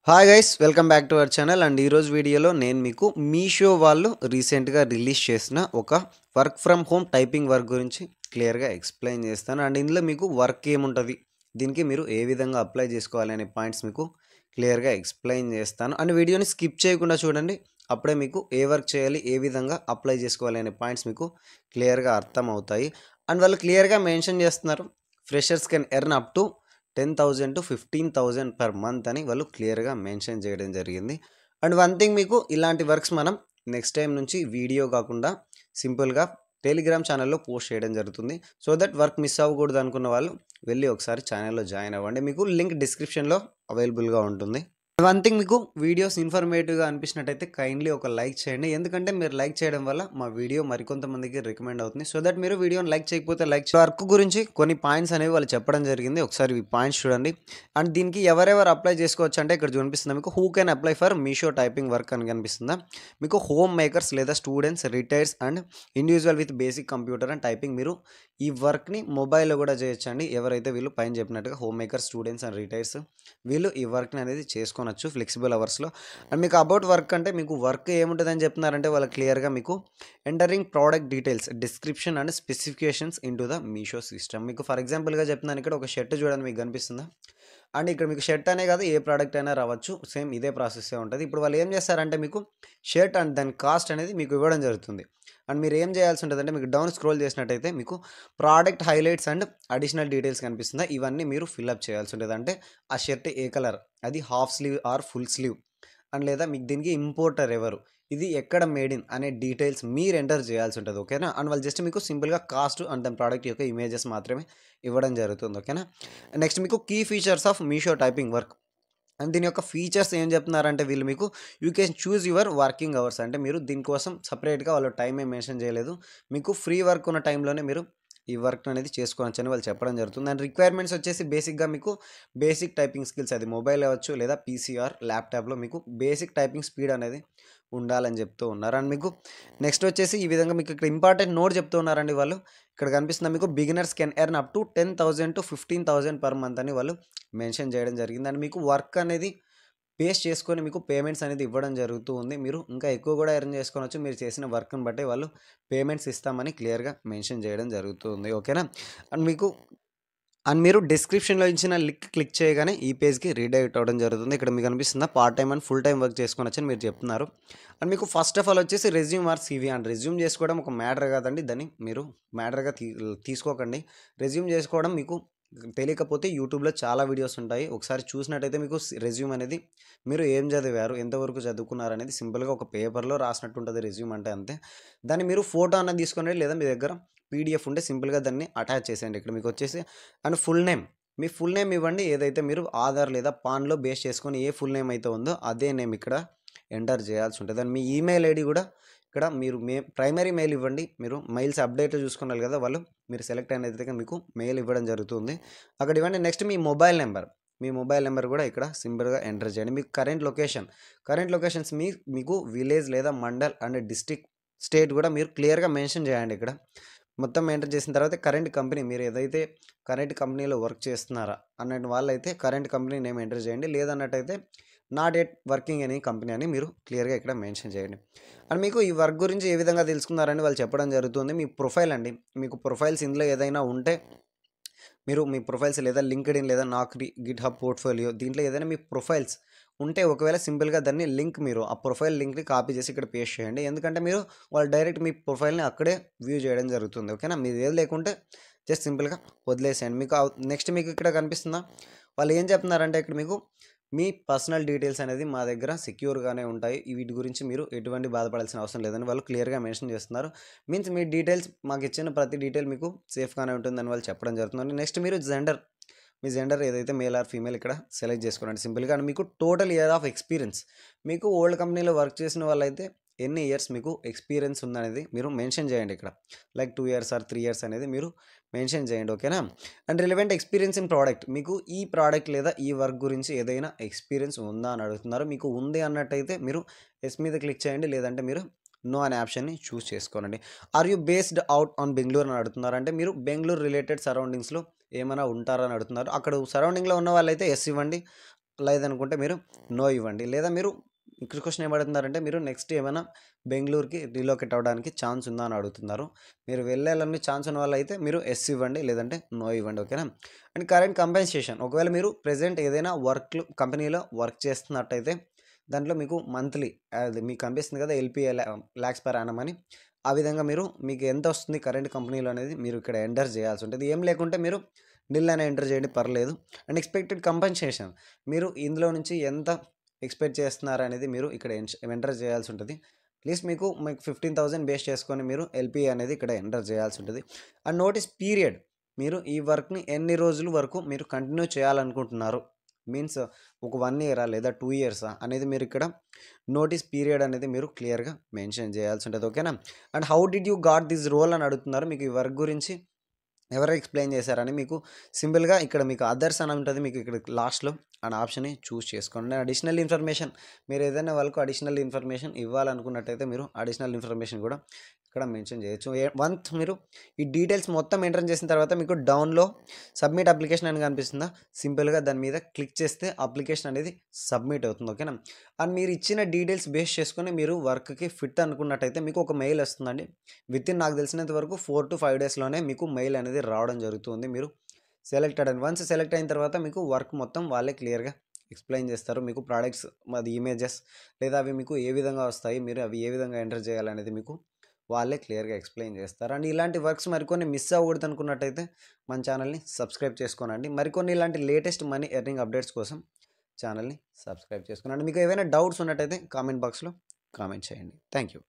Hi guys welcome back to our channel and ఈరోజు వీడియోలో నేను మీకు మీషో వాళ్ళు రీసెంట్గా రిలీజ్ చేసిన ఒక work from home typing work గురించి క్లియర్గా ఎక్స్ప్లెయిన్ చేస్తాను. అండ్ ఇందులో మీకు వర్క్ ఏముంటుంది, దీనికి మీరు ఏ విధంగా అప్లై చేసుకోవాలి అనే పాయింట్స్ మీకు క్లియర్గా ఎక్స్ప్లెయిన్ చేస్తాను. అండ్ వీడియోని స్కిప్ చేయకుండా చూడండి, అప్పుడే మీకు ఏ వర్క్ చేయాలి, ఏ విధంగా అప్లై చేసుకోవాలి అనే పాయింట్స్ మీకు క్లియర్గా అర్థం అవుతాయి. అండ్ వాళ్ళు క్లియర్గా మెన్షన్ చేస్తున్నారు, freshers can earn up to 10,000 to 15,000 per month అని వాళ్ళు క్లియర్గా మెన్షన్ చేయడం జరిగింది. అండ్ వన్ థింగ్, మీకు ఇలాంటి వర్క్స్ మనం నెక్స్ట్ టైం నుంచి వీడియో కాకుండా సింపుల్గా టెలిగ్రామ్ ఛానల్లో పోస్ట్ చేయడం జరుగుతుంది. సో దట్ వర్క్ మిస్ అవ్వకూడదు అనుకున్న వాళ్ళు వెళ్ళి ఒకసారి ఛానల్లో జాయిన్ అవ్వండి. మీకు లింక్ డిస్క్రిప్షన్లో అవైలబుల్గా ఉంటుంది. వన్ థింగ్, మీకు వీడియోస్ ఇన్ఫర్మేటివ్గా అనిపించినట్టయితే కైండ్లీ ఒక లైక్ చేయండి. ఎందుకంటే మీరు లైక్ చేయడం వల్ల మా వీడియో మరికొంతమందికి రికమెండ్ అవుతుంది. సో దట్ మీరు వీడియోని లైక్ చేయకపోతే లైక్ వర్క్ గురించి కొన్ని పాయింట్స్ అనేవి వాళ్ళు చెప్పడం జరిగింది. ఒకసారి ఈ పాయింట్స్ చూడండి. అండ్ దీనికి ఎవరెవరు అప్లై చేసుకోవచ్చు అంటే ఇక్కడ చూపిస్తుందా మీకు, who can apply for Meesho typing work అని కనిపిస్తుందా మీకు. హోమ్ మేకర్స్ లేదా students, retires and individual with basic computer and typing. మీరు ఈ వర్క్ని మొబైల్లో కూడా చేయొచ్చండి. ఎవరైతే వీళ్ళు పైన చెప్పినట్టుగా home makers, students and retires వీళ్ళు ఈ వర్క్ని అనేది చేసుకోనొచ్చు ఫ్లెక్సిబుల్ అవర్స్లో. అండ్ మీకు అబౌట్ వర్క్ అంటే మీకు వర్క్ ఏముంటుందని చెప్తున్నారంటే వాళ్ళు క్లియర్గా మీకు entering product details, description and specifications in to the Meesho system. మీకు ఫర్ ఎగ్జాంపుల్గా చెప్తున్నాను, ఇక్కడ ఒక షర్ట్ చూడండి మీకు కనిపిస్తుందా. అండ్ ఇక్కడ మీకు షర్ట్ అనే కాదు, ఏ ప్రోడక్ట్ అయినా రావచ్చు, సేమ్ ఇదే ప్రాసెస్సే ఉంటుంది. ఇప్పుడు వాళ్ళు ఏం చేస్తారంటే మీకు షర్ట్ అండ్ దాని కాస్ట్ అనేది మీకు ఇవ్వడం జరుగుతుంది. అండ్ మీరు ఏం చేయాల్సి ఉంటుంది అంటే మీకు డౌన్ స్క్రోల్ చేసినట్టయితే మీకు product highlights and additional details కనిపిస్తుందా, ఇవన్నీ మీరు ఫిల్అప్ చేయాల్సి ఉంటుంది. అంటే ఆ షర్ట్ ఏ కలర్, అది half sleeve or full sleeve, and లేదా మీకు దీనికి ఇంపోర్టర్ ఎవరు, ఇది ఎక్కడ మేడ్ ఇన్ అనే డీటెయిల్స్ మీరు ఎంటర్ చేయాల్సి ఉంటుంది. ఓకేనా. అండ్ వాళ్ళు జస్ట్ మీకు సింపుల్గా కాస్ట్ అండ్ దాని ప్రోడక్ట్ యొక్క ఇమేజెస్ మాత్రమే ఇవ్వడం జరుగుతుంది. ఓకేనా. నెక్స్ట్ మీకు key features of Meesho typing work. And దీని యొక్క ఫీచర్స్ ఏం చెప్తున్నారంటే వీళ్ళు మీకు you can choose your working hours. అంటే మీరు దీనికోసం సపరేట్గా వాళ్ళు టైం ఏం మెన్షన్ చేయలేదు, మీకు ఫ్రీ వర్క్ ఉన్న టైంలోనే మీరు ఈ వర్క్ అనేది చేసుకోవచ్చు అని వాళ్ళు చెప్పడం జరుగుతుంది. అండ్ రిక్వైర్మెంట్స్ వచ్చేసి బేసిక్గా మీకు బేసిక్ టైపింగ్ స్కిల్స్, అది మొబైల్ అవ్వచ్చు లేదా పీసీఆర్ ల్యాప్టాప్లో మీకు బేసిక్ టైపింగ్ స్పీడ్ అనేది ఉండాలని చెప్తూ ఉన్నారు. అండ్ మీకు నెక్స్ట్ వచ్చేసి ఈ విధంగా మీకు ఇక్కడ ఇంపార్టెంట్ నోట్ చెప్తూ ఉన్నారండి వాళ్ళు. ఇక్కడ కనిపిస్తుంది మీకు beginners can earn up to 10,000 to 15,000 per month అని వాళ్ళు మెన్షన్ చేయడం జరిగింది. అండ్ మీకు వర్క్ అనేది బేస్ చేసుకొని మీకు పేమెంట్స్ అనేది ఇవ్వడం జరుగుతూ ఉంది. మీరు ఇంకా ఎక్కువ కూడా ఎర్న్ చేసుకోవచ్చు, మీరు చేసిన వర్క్ని బట్టి వాళ్ళు పేమెంట్స్ ఇస్తామని క్లియర్గా మెన్షన్ చేయడం జరుగుతుంది. ఓకేనా. అండ్ మీరు డిస్క్రిప్షన్లో ఇచ్చిన లింక్ క్లిక్ చేయగానే ఈ పేజ్కి రీడైరెక్ట్ అవ్వడం జరుగుతుంది. ఇక్కడ మీకు అనిపిస్తుందా part time and full time work చేసుకోవచ్చు అని మీరు చెప్తున్నారు. అండ్ మీకు ఫస్ట్ ఆఫ్ ఆల్ వచ్చేసి resume or CV. And resume చేసుకోవడం ఒక మ్యాటర్ కాదండి, దాన్ని మీరు మ్యాటర్గా తీసుకోకండి. రెజ్యూమ్ చేసుకోవడం మీకు తెలియకపోతే యూట్యూబ్లో చాలా వీడియోస్ ఉంటాయి, ఒకసారి చూసినట్టయితే మీకు రెజ్యూమ్ అనేది మీరు ఏం చదివారు, ఎంతవరకు చదువుకున్నారు అనేది సింపుల్గా ఒక పేపర్లో రాసినట్టు ఉంటుంది రెజ్యూమ్ అంటే, అంతే. దాన్ని మీరు ఫోటో అన్నది తీసుకుని లేదా మీ దగ్గర పీడిఎఫ్ ఉంటే సింపుల్గా దాన్ని అటాచ్ చేసేయండి. ఇక్కడ మీకు వచ్చేసి and full name, me full name ఇవ్వండి. ఏదైతే మీరు ఆధార్ లేదా పాన్లో బేస్ చేసుకొని ఏ ఫుల్ నేమ్ అయితే ఉందో అదే నేమ్ ఇక్కడ ఎంటర్ చేయాల్సి ఉంటుంది. అండ్ మీ ఈమెయిల్ ఐడి కూడా ఇక్కడ మీరు ప్రైమరీ మెయిల్ ఇవ్వండి. మీరు మెయిల్స్ అప్డేట్ చూసుకున్నారు కదా వాళ్ళు, మీరు సెలెక్ట్ అయినైతే మీకు మెయిల్ ఇవ్వడం జరుగుతుంది, అక్కడ ఇవ్వండి. నెక్స్ట్ మీ మొబైల్ నెంబర్ కూడా ఇక్కడ సింపుల్గా ఎంటర్ చేయండి. మీకు కరెంట్ లొకేషన్స్ మీకు విలేజ్ లేదా మండల్ అండ్ డిస్ట్రిక్ట్, స్టేట్ కూడా మీరు క్లియర్గా మెన్షన్ చేయండి. ఇక్కడ మొత్తం ఎంటర్ చేసిన తర్వాత కరెంట్ కంపెనీ, మీరు ఏదైతే కరెంట్ కంపెనీలో వర్క్ చేస్తున్నారా అన్నట్టు వాళ్ళైతే కరెంట్ కంపెనీ నేమ్ ఎంటర్ చేయండి. లేదన్నట్టయితే not at working any company అని మీరు క్లియర్గా ఇక్కడ మెన్షన్ చేయండి. అండ్ మీకు ఈ వర్క్ గురించి ఏ విధంగా తెలుసుకున్నారని వాళ్ళు చెప్పడం జరుగుతుంది. మీ ప్రొఫైల్ అండి, మీకు ప్రొఫైల్స్ ఇందులో ఏదైనా ఉంటే మీరు మీ ప్రొఫైల్స్ లేదా లింక్డ్ఇన్ లేదా నాక్రీ, గిట్హబ్ పోర్ట్ఫోలియో, దీంట్లో ఏదైనా మీ ప్రొఫైల్స్ ఉంటే ఒకవేళ సింపుల్గా దాన్ని లింక్, మీరు ఆ ప్రొఫైల్ లింక్ని కాపీ చేసి ఇక్కడ పేస్ట్ చేయండి. ఎందుకంటే మీరు వాళ్ళు డైరెక్ట్ మీ ప్రొఫైల్ని అక్కడే వ్యూ చేయడం జరుగుతుంది. ఓకేనా. మీరు ఏది లేకుంటే జస్ట్ సింపుల్గా వదిలేసేయండి. మీకు నెక్స్ట్ మీకు ఇక్కడ కనిపిస్తుందా, వాళ్ళు ఏం చెప్తున్నారంటే ఇక్కడ మీకు మీ పర్సనల్ డీటెయిల్స్ అనేది మా దగ్గర సెక్యూర్గానే ఉంటాయి, వీటి గురించి మీరు ఎటువంటి బాధపడాల్సిన అవసరం లేదని వాళ్ళు క్లియర్గా మెన్షన్ చేస్తున్నారు. మీన్స్ మీ డీటెయిల్స్ మాకు ఇచ్చిన ప్రతి డీటెయిల్ మీకు సేఫ్గానే ఉంటుందని వాళ్ళు చెప్పడం జరుగుతుంది. నెక్స్ట్ మీరు మీ జెండర్ ఏదైతే మేల్ ఆర్ ఫీమేల్ ఇక్కడ సెలెక్ట్ చేసుకోండి సింపుల్గా. అండ్ మీకు టోటల్ ఇయర్ ఆఫ్ ఎక్స్పీరియన్స్, మీకు ఓల్డ్ కంపెనీలో వర్క్ చేసిన వాళ్ళైతే ఎన్ని ఇయర్స్ మీకు ఎక్స్పీరియన్స్ ఉందనేది మీరు మెన్షన్ చేయండి. ఇక్కడ లైక్ 2 years ఆర్ 3 years అనేది మీరు మెన్షన్ చేయండి. ఓకేనా. And relevant experience in product, మీకు ఈ ప్రోడక్ట్ లేదా ఈ వర్క్ గురించి ఏదైనా ఎక్స్పీరియన్స్ ఉందా అని అడుగుతున్నారు. మీకు ఉంది అన్నట్టయితే మీరు ఎస్ మీద క్లిక్ చేయండి, లేదంటే మీరు నో అనే ఆప్షన్ని చూస్ చేసుకోనండి. Are you based out on Bengaluru అని అడుగుతున్నారు. అంటే మీరు బెంగళూరు రిలేటెడ్ సరౌండింగ్స్లో ఏమైనా ఉంటారని అడుగుతున్నారు. అక్కడ సరౌండింగ్లో ఉన్న వాళ్ళైతే ఎస్ ఇవ్వండి, లేదనుకుంటే మీరు నో ఇవ్వండి. లేదా మీరు ఇక్కడ క్వశ్చన్ ఏమడుగుతున్నారంటే మీరు నెక్స్ట్ ఏమైనా బెంగుళూరుకి రీలొకేట్ అవ్వడానికి ఛాన్స్ ఉందా అని అడుగుతున్నారు. మీరు వెళ్ళాలని ఛాన్స్ ఉన్న వాళ్ళైతే మీరు ఎస్ ఇవ్వండి, లేదంటే నో ఇవ్వండి. ఓకేనా? అండ్ కరెంట్ కంపెన్సేషన్, ఒకవేళ మీరు ప్రెజెంట్ ఏదైనా కంపెనీలో వర్క్ చేస్తున్నట్టయితే దాంట్లో మీకు మంత్లీ అది మీకు కనిపిస్తుంది కదా ఎల్పిఏ ల్యాక్స్ పర్ యానం అని, ఆ విధంగా మీకు ఎంత వస్తుంది కరెంట్ కంపెనీలో అనేది మీరు ఇక్కడ ఎంటర్ చేయాల్సి ఉంటుంది. ఏం లేకుంటే మీరు నిల్ అని ఎంటర్ చేయండి, పర్లేదు. అండ్ ఎక్స్పెక్టెడ్ కంపెన్సేషన్, మీరు ఇందులో నుంచి ఎంత ఎక్స్పెక్ట్ చేస్తున్నారు అనేది మీరు ఇక్కడ ఎంటర్ చేయాల్సి ఉంటుంది. అట్లీస్ట్ మీకు 15,000 బేస్ చేసుకొని మీరు ఎల్పిఏ అనేది ఇక్కడ ఎంటర్ చేయాల్సి ఉంటుంది. అండ్ నోటీస్ పీరియడ్, మీరు ఈ వర్క్ని ఎన్ని రోజుల వరకు మీరు కంటిన్యూ చేయాలనుకుంటున్నారు, మీన్స్ ఒక 1 ఇయరా లేదా 2 ఇయర్సా అనేది మీరు ఇక్కడ నోటీస్ పీరియడ్ అనేది మీరు క్లియర్గా మెన్షన్ చేయాల్సి ఉంటుంది. ఓకేనా? And how did you got this role అని అడుగుతున్నారు. మీకు ఈ వర్క్ గురించి ఎవరు ఎక్స్ప్లెయిన్ చేశారని మీకు సింపుల్గా ఇక్కడ మీకు అదర్స్ అని ఉంటుంది, మీకు ఇక్కడ లాస్ట్లో అండ్ ఆప్షన్ని చూస్ చేసుకోండి. అడిషనల్ ఇన్ఫర్మేషన్, మీరు ఏదైనా వాళ్ళకు అడిషనల్ ఇన్ఫర్మేషన్ ఇవ్వాలనుకున్నట్టయితే మీరు అడిషనల్ ఇన్ఫర్మేషన్ కూడా ఇక్కడ మెన్షన్ చేయొచ్చు. వన్స్ మీరు ఈ డీటెయిల్స్ మొత్తం ఎంటర్ చేసిన తర్వాత మీకు డౌన్లో సబ్మిట్ అప్లికేషన్ అని కనిపిస్తుందా, సింపుల్గా దాని మీద క్లిక్ చేస్తే అప్లికేషన్ అనేది సబ్మిట్ అవుతుంది. ఓకేనా? అండ్ మీరు ఇచ్చిన డీటెయిల్స్ బేస్ చేసుకొని మీరు వర్క్కి ఫిట్ అనుకున్నట్టయితే మీకు ఒక మెయిల్ వస్తుందండి. నాకు తెలిసినంత వరకు 4 to 5 డేస్లోనే మీకు మెయిల్ అనేది రావడం జరుగుతుంది. మీరు సెలెక్టెడ్ అని వన్స్ సెలెక్ట్ అయిన తర్వాత మీకు వర్క్ మొత్తం వాళ్ళే క్లియర్గా ఎక్స్ప్లెయిన్ చేస్తారు. మీకు ప్రోడక్ట్స్ అది ఇమేజెస్ లేదా అవి మీకు ఏ విధంగా వస్తాయి, మీరు అవి ఏ విధంగా ఎంటర్ చేయాలనేది మీకు వాళ్ళే క్లియర్గా ఎక్స్ప్లెయిన్ చేస్తారు. అండ్ ఇలాంటి వర్క్స్ మరికొన్ని మిస్ అవ్వకూడదు అనుకున్నట్టయితే మన ఛానల్ని సబ్స్క్రైబ్ చేసుకోనండి. మరికొన్ని ఇలాంటి లేటెస్ట్ మనీ ఎర్నింగ్ అప్డేట్స్ కోసం ఛానల్ని సబ్స్క్రైబ్ చేసుకోనండి. మీకు ఏవైనా డౌట్స్ ఉన్నట్టయితే కామెంట్ బాక్స్లో కామెంట్ చేయండి. Thank you.